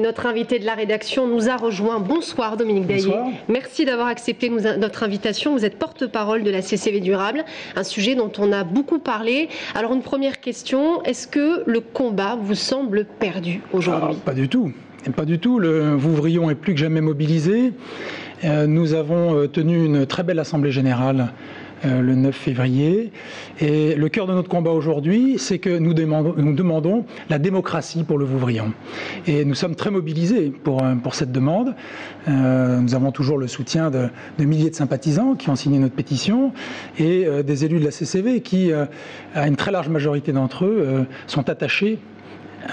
notre invité de la rédaction nous a rejoint. Bonsoir Dominique Daillet. Merci d'avoir accepté notre invitation. Vous êtes porte-parole de la CCV Durable, un sujet dont on a beaucoup parlé. Alors une première question, est-ce que le combat vous semble perdu aujourd'hui? Pas du tout. Pas du tout. Le Vouvrion est plus que jamais mobilisé. Nous avons tenu une très belle assemblée générale le 9 février. Et le cœur de notre combat aujourd'hui, c'est que nous demandons la démocratie pour le Vouvrion. Et nous sommes très mobilisés pour cette demande. Nous avons toujours le soutien de milliers de sympathisants qui ont signé notre pétition et des élus de la CCV qui, à une très large majorité d'entre eux, sont attachés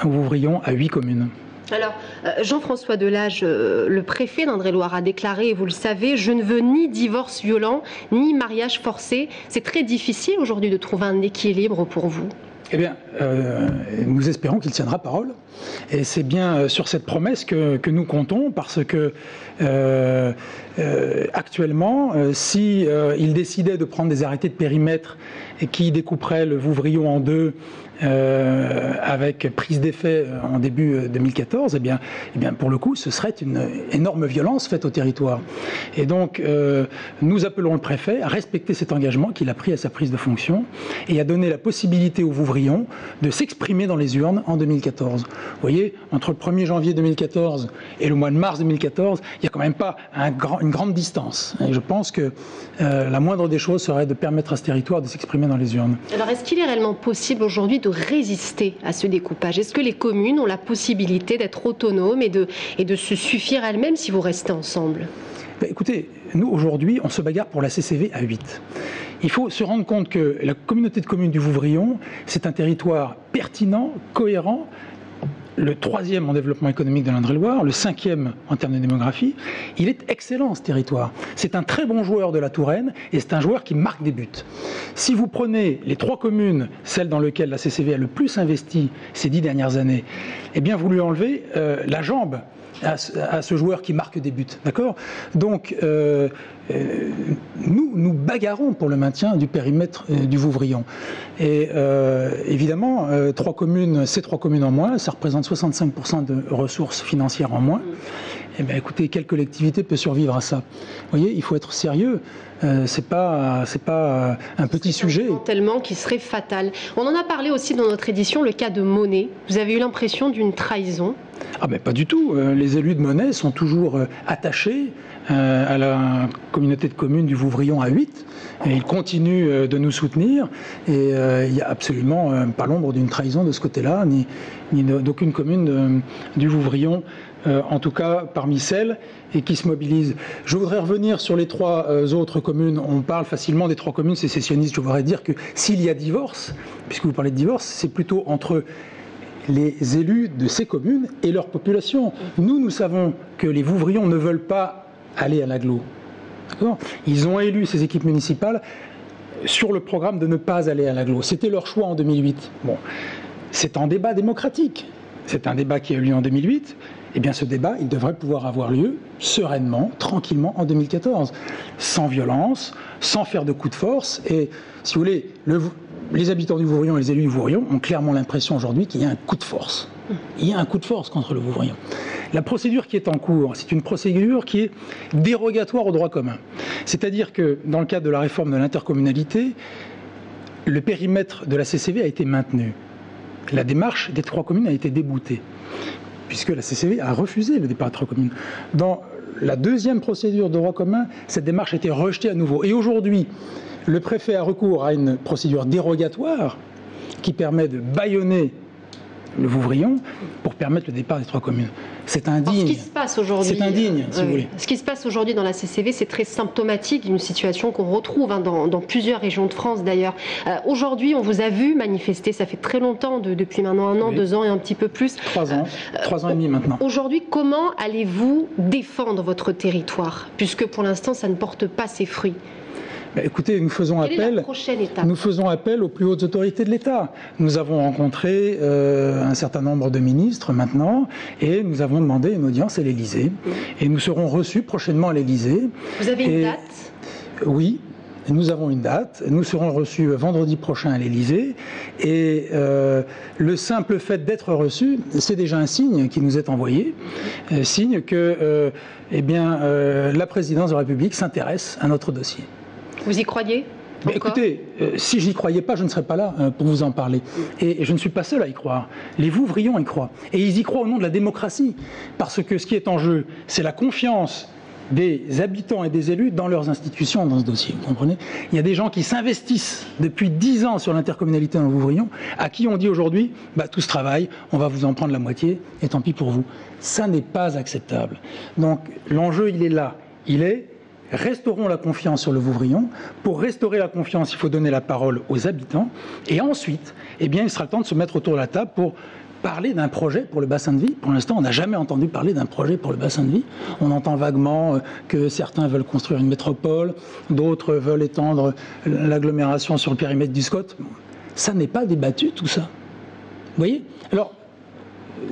au Vouvrion à 8 communes. Alors, Jean-François Delage, le préfet d'Indre-et-Loire a déclaré, et vous le savez, « Je ne veux ni divorce violent, ni mariage forcé ». C'est très difficile aujourd'hui de trouver un équilibre pour vous. Eh bien, nous espérons qu'il tiendra parole. Et c'est bien sur cette promesse que nous comptons, parce que actuellement, si il décidait de prendre des arrêtés de périmètre et qui découperaient le Vouvrion en deux, avec prise d'effet en début 2014, eh bien, pour le coup, ce serait une énorme violence faite au territoire. Et donc, nous appelons le préfet à respecter cet engagement qu'il a pris à sa prise de fonction et à donner la possibilité au Vouvrion de s'exprimer dans les urnes en 2014. Vous voyez, entre le 1er janvier 2014 et le mois de mars 2014, il n'y a quand même pas une grande distance. Et je pense que la moindre des choses serait de permettre à ce territoire de s'exprimer dans les urnes. Alors, est-ce qu'il est réellement possible aujourd'hui de résister à ce découpage? Est-ce que les communes ont la possibilité d'être autonomes et de se suffire elles-mêmes si vous restez ensemble? Écoutez, nous aujourd'hui, on se bagarre pour la CCV à 8. Il faut se rendre compte que la communauté de communes du Vouvrion, c'est un territoire pertinent, cohérent, le 3e en développement économique de l'Indre-et-Loire, le 5e en termes de démographie. Il est excellent, ce territoire. C'est un très bon joueur de la Touraine et c'est un joueur qui marque des buts. Si vous prenez les 3 communes, celles dans lesquelles la CCV a le plus investi ces 10 dernières années, eh bien vous lui enlevez la jambe à ce joueur qui marque des buts, d'accord? Donc, nous bagarrons pour le maintien du périmètre du Vouvrion. Et évidemment, ces 3 communes en moins, ça représente 65% de ressources financières en moins. Eh bien, écoutez, quelle collectivité peut survivre à ça? Vous voyez, il faut être sérieux. C'est pas un petit sujet. Un démantèlement qui serait fatal. On en a parlé aussi dans notre édition, le cas de Monet. Vous avez eu l'impression d'une trahison? Ah ben pas du tout. Les élus de Monet sont toujours attachés à la communauté de communes du Vouvrion à 8. Et ils continuent de nous soutenir. Et il n'y a absolument pas l'ombre d'une trahison de ce côté-là, ni d'aucune commune du Vouvrion. En tout cas parmi celles et qui se mobilisent. Je voudrais revenir sur les 3 autres communes. On parle facilement des 3 communes sécessionnistes. Je voudrais dire que s'il y a divorce, puisque vous parlez de divorce, c'est plutôt entre les élus de ces communes et leur population. Nous savons que les Vouvrions ne veulent pas aller à l'agglo. Ils ont élu ces équipes municipales sur le programme de ne pas aller à l'agglo. C'était leur choix en 2008. Bon, c'est un débat démocratique. C'est un débat qui a eu lieu en 2008. Eh bien, ce débat, il devrait pouvoir avoir lieu sereinement, tranquillement, en 2014, sans violence, sans faire de coups de force. Et, si vous voulez, les habitants du Vouvrion et les élus du Vouvrion ont clairement l'impression aujourd'hui qu'il y a un coup de force. Il y a un coup de force contre le Vouvrion. La procédure qui est en cours, c'est une procédure qui est dérogatoire au droit commun. C'est-à-dire que, dans le cadre de la réforme de l'intercommunalité, le périmètre de la CCV a été maintenu. La démarche des 3 communes a été déboutée, puisque la CCV a refusé le départ des 3 communes. Dans la 2e procédure de droit commun, cette démarche a été rejetée à nouveau. Et aujourd'hui, le préfet a recours à une procédure dérogatoire qui permet de bâillonner le Vouvrion pour permettre le départ des 3 communes. C'est indigne. Alors, ce qui se passe aujourd'hui, c'est indigne, si vous voulez. Ce qui se passe aujourd'hui dans la CCV, c'est très symptomatique d'une situation qu'on retrouve dans plusieurs régions de France d'ailleurs. Aujourd'hui, on vous a vu manifester, ça fait très longtemps, depuis maintenant 1 an, 2 ans et un petit peu plus. 3 ans, 3 ans et demi maintenant. Aujourd'hui, comment allez-vous défendre votre territoire, puisque pour l'instant, ça ne porte pas ses fruits? Écoutez, nous faisons appel aux plus hautes autorités de l'État. Nous avons rencontré un certain nombre de ministres maintenant et nous avons demandé une audience à l'Élysée. Et nous serons reçus prochainement à l'Élysée. Vous avez une date? Oui. nous avons une date, nous serons reçus vendredi prochain à l'Élysée, et le simple fait d'être reçus, c'est déjà un signe qui nous est envoyé, signe que la présidence de la République s'intéresse à notre dossier. Vous y croyez ? Écoutez, si j'y croyais pas, je ne serais pas là pour vous en parler. Et je ne suis pas seul à y croire. Les Vouvrions y croient. Et ils y croient au nom de la démocratie. Parce que ce qui est en jeu, c'est la confiance des habitants et des élus dans leurs institutions dans ce dossier. Vous comprenez ? Il y a des gens qui s'investissent depuis 10 ans sur l'intercommunalité dans le Vouvrion, à qui on dit aujourd'hui, tout ce travail, on va vous en prendre la moitié, et tant pis pour vous. Ça n'est pas acceptable. Donc l'enjeu, il est là. Il est... Restaurons la confiance sur le Vouvrion. Pour restaurer la confiance, il faut donner la parole aux habitants. Et ensuite, il sera le temps de se mettre autour de la table pour parler d'un projet pour le bassin de vie. Pour l'instant, on n'a jamais entendu parler d'un projet pour le bassin de vie. On entend vaguement que certains veulent construire une métropole, d'autres veulent étendre l'agglomération sur le périmètre du SCOT. Ça n'est pas débattu, tout ça. Vous voyez ? Alors,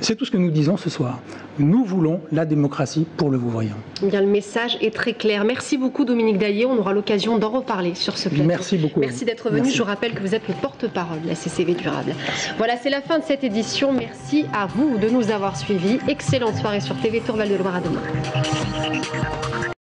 c'est tout ce que nous disons ce soir. Nous voulons la démocratie pour le Vouvrion. Bien, le message est très clair. Merci beaucoup Dominique Daillé. On aura l'occasion d'en reparler sur ce plateau. Merci beaucoup. Merci d'être venu. Je rappelle que vous êtes le porte-parole de la CCV Durable. Merci. Voilà, c'est la fin de cette édition. Merci à vous de nous avoir suivis. Excellente soirée sur TV Tour Val de Loire. À demain.